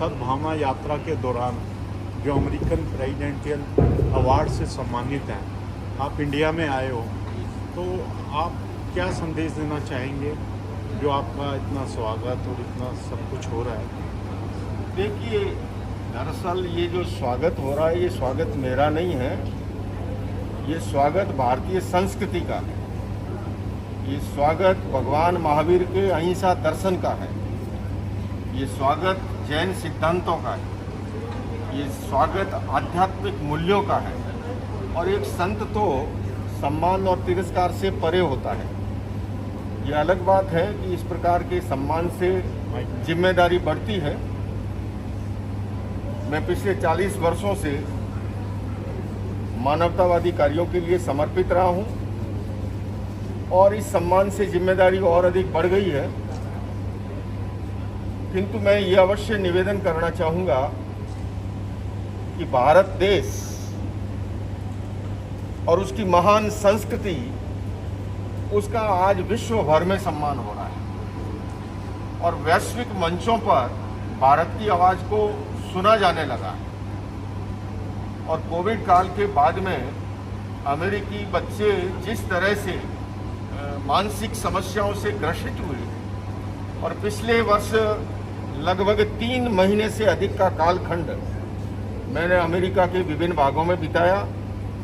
सद्भावना यात्रा के दौरान जो अमेरिकन प्रेसिडेंशियल अवार्ड से सम्मानित हैं, आप इंडिया में आए हो, तो आप क्या संदेश देना चाहेंगे जो आपका इतना स्वागत और इतना सब कुछ हो रहा है? देखिए, दरअसल ये जो स्वागत हो रहा है, ये स्वागत मेरा नहीं है, ये स्वागत भारतीय संस्कृति का है। ये स्वागत भगवान महावीर के अहिंसा दर्शन का है। ये स्वागत जैन सिद्धांतों का है। ये स्वागत आध्यात्मिक मूल्यों का है। और एक संत तो सम्मान और तिरस्कार से परे होता है। ये अलग बात है कि इस प्रकार के सम्मान से जिम्मेदारी बढ़ती है। मैं पिछले 40 वर्षों से मानवतावादी कार्यों के लिए समर्पित रहा हूं और इस सम्मान से जिम्मेदारी और अधिक बढ़ गई है। किंतु मैं ये अवश्य निवेदन करना चाहूँगा कि भारत देश और उसकी महान संस्कृति, उसका आज विश्व भर में सम्मान हो रहा है और वैश्विक मंचों पर भारत की आवाज़ को सुना जाने लगा है। और कोविड काल के बाद में अमेरिकी बच्चे जिस तरह से मानसिक समस्याओं से ग्रसित हुए और पिछले वर्ष लगभग 3 महीने से अधिक का कालखंड मैंने अमेरिका के विभिन्न भागों में बिताया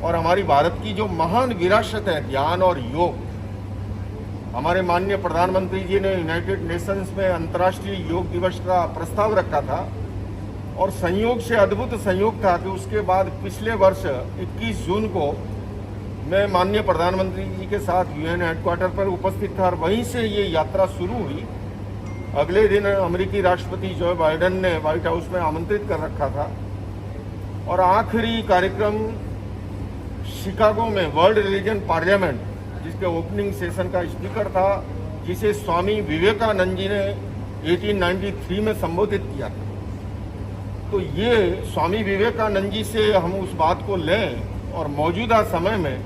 और हमारी भारत की जो महान विरासत है ज्ञान और योग, हमारे माननीय प्रधानमंत्री जी ने यूनाइटेड नेशंस में अंतर्राष्ट्रीय योग दिवस का प्रस्ताव रखा था और संयोग से अद्भुत संयोग था कि उसके बाद पिछले वर्ष 21 जून को मैं माननीय प्रधानमंत्री जी के साथ यूएन हेडक्वार्टर पर उपस्थित था और वहीं से ये यात्रा शुरू हुई। अगले दिन अमेरिकी राष्ट्रपति जो बाइडेन ने व्हाइट हाउस में आमंत्रित कर रखा था और आखिरी कार्यक्रम शिकागो में वर्ल्ड रिलीजन पार्लियामेंट, जिसके ओपनिंग सेशन का स्पीकर था, जिसे स्वामी विवेकानंद जी ने 1893 में संबोधित किया था। तो ये स्वामी विवेकानंद जी से हम उस बात को लें और मौजूदा समय में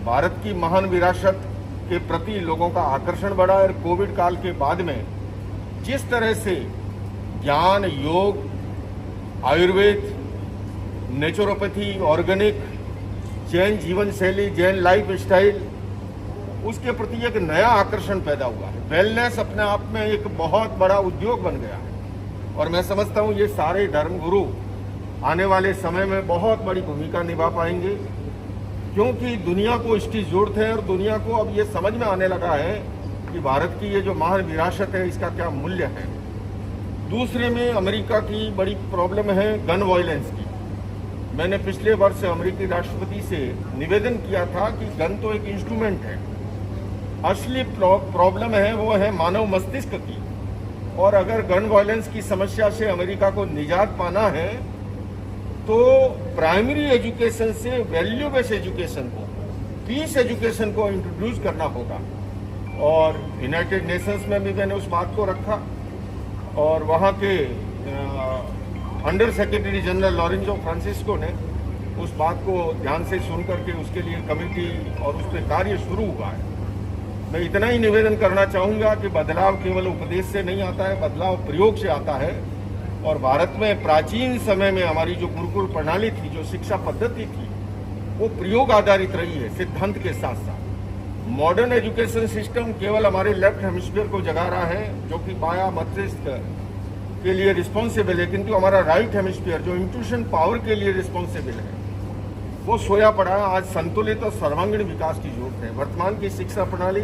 भारत की महान विरासत के प्रति लोगों का आकर्षण बढ़ा और कोविड काल के बाद में जिस तरह से ज्ञान, योग, आयुर्वेद, नेचुरोपैथी, ऑर्गेनिक, जैन जीवन शैली, जैन लाइफ स्टाइल, उसके प्रति एक नया आकर्षण पैदा हुआ है। वेलनेस अपने आप में एक बहुत बड़ा उद्योग बन गया है और मैं समझता हूँ ये सारे धर्मगुरु आने वाले समय में बहुत बड़ी भूमिका निभा पाएंगे, क्योंकि दुनिया को इसकी जरूरत है और दुनिया को अब ये समझ में आने लगा है कि भारत की ये जो महान विरासत है इसका क्या मूल्य है। दूसरे में अमेरिका की बड़ी प्रॉब्लम है गन वायलेंस की। मैंने पिछले वर्ष अमेरिकी राष्ट्रपति से निवेदन किया था कि गन तो एक इंस्ट्रूमेंट है, असली प्रॉब्लम है वो है मानव मस्तिष्क की। और अगर गन वायलेंस की समस्या से अमेरिका को निजात पाना है तो प्राइमरी एजुकेशन से वैल्यू बेस्ड एजुकेशन को, पीस एजुकेशन को इंट्रोड्यूस करना होगा। और यूनाइटेड नेशंस में भी मैंने उस बात को रखा और वहाँ के under secretary general Lorenzo Francisco ने उस बात को ध्यान से सुन करके उसके लिए कमेटी और उस पर कार्य शुरू हुआ है। मैं इतना ही निवेदन करना चाहूँगा कि बदलाव केवल उपदेश से नहीं आता है, बदलाव प्रयोग से आता है। और भारत में प्राचीन समय में हमारी जो गुरुकुल प्रणाली थी, जो शिक्षा पद्धति थी, वो प्रयोग आधारित रही है सिद्धांत के साथ साथ। मॉडर्न एजुकेशन सिस्टम केवल हमारे लेफ्ट हेमिस्फीयर को जगा रहा है, जो कि बायां मस्तिष्क के लिए रिस्पॉन्सिबल है, किंतु हमारा राइट हेमिस्फीयर जो इंट्यूशन पावर के लिए रिस्पॉन्सिबल है वो सोया पड़ा है। आज संतुलित और सर्वांगीण विकास की जरूरत है। वर्तमान की शिक्षा प्रणाली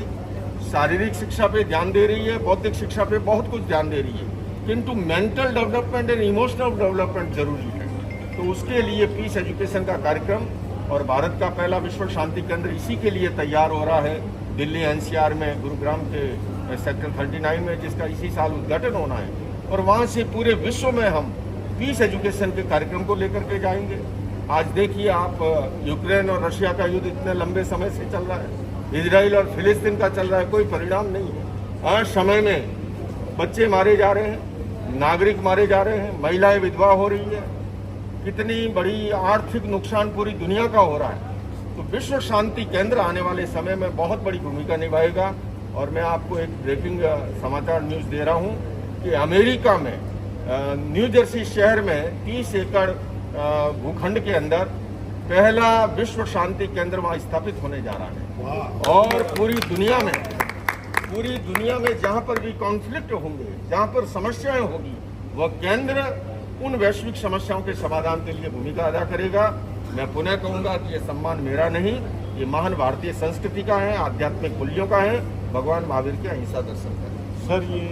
शारीरिक शिक्षा पे ध्यान दे रही है, बौद्धिक शिक्षा पे बहुत कुछ ध्यान दे रही है, किंतु mental development and emotional development जरूरी है। तो उसके लिए पीस एजुकेशन का कार्यक्रम और भारत का पहला विश्व शांति केंद्र इसी के लिए तैयार हो रहा है दिल्ली एनसीआर में, गुरुग्राम के सेक्टर 39 में, जिसका इसी साल उद्घाटन होना है। और वहाँ से पूरे विश्व में हम पीस एजुकेशन के कार्यक्रम को लेकर के जाएंगे। आज देखिए आप, यूक्रेन और रशिया का युद्ध इतने लंबे समय से चल रहा है, इजराइल और फिलिस्तीन का चल रहा है, कोई परिणाम नहीं है। आज समय में बच्चे मारे जा रहे हैं, नागरिक मारे जा रहे हैं, महिलाएं विधवा हो रही है, कितनी बड़ी आर्थिक नुकसान पूरी दुनिया का हो रहा है। तो विश्व शांति केंद्र आने वाले समय में बहुत बड़ी भूमिका निभाएगा। और मैं आपको एक ब्रेकिंग समाचार न्यूज़ दे रहा हूँ कि अमेरिका में न्यू जर्सी शहर में 30 एकड़ भूखंड के अंदर पहला विश्व शांति केंद्र वहां स्थापित होने जा रहा है। और पूरी दुनिया में जहां पर भी कॉन्फ्लिक्ट होंगे, जहां पर समस्याएं होगी, वह केंद्र उन वैश्विक समस्याओं के समाधान के लिए भूमिका अदा करेगा। मैं पुनः कहूंगा कि यह सम्मान मेरा नहीं, ये महान भारतीय संस्कृति का है, आध्यात्मिक मूल्यों का है, भगवान महावीर के अहिंसा दर्शन का है। सर, ये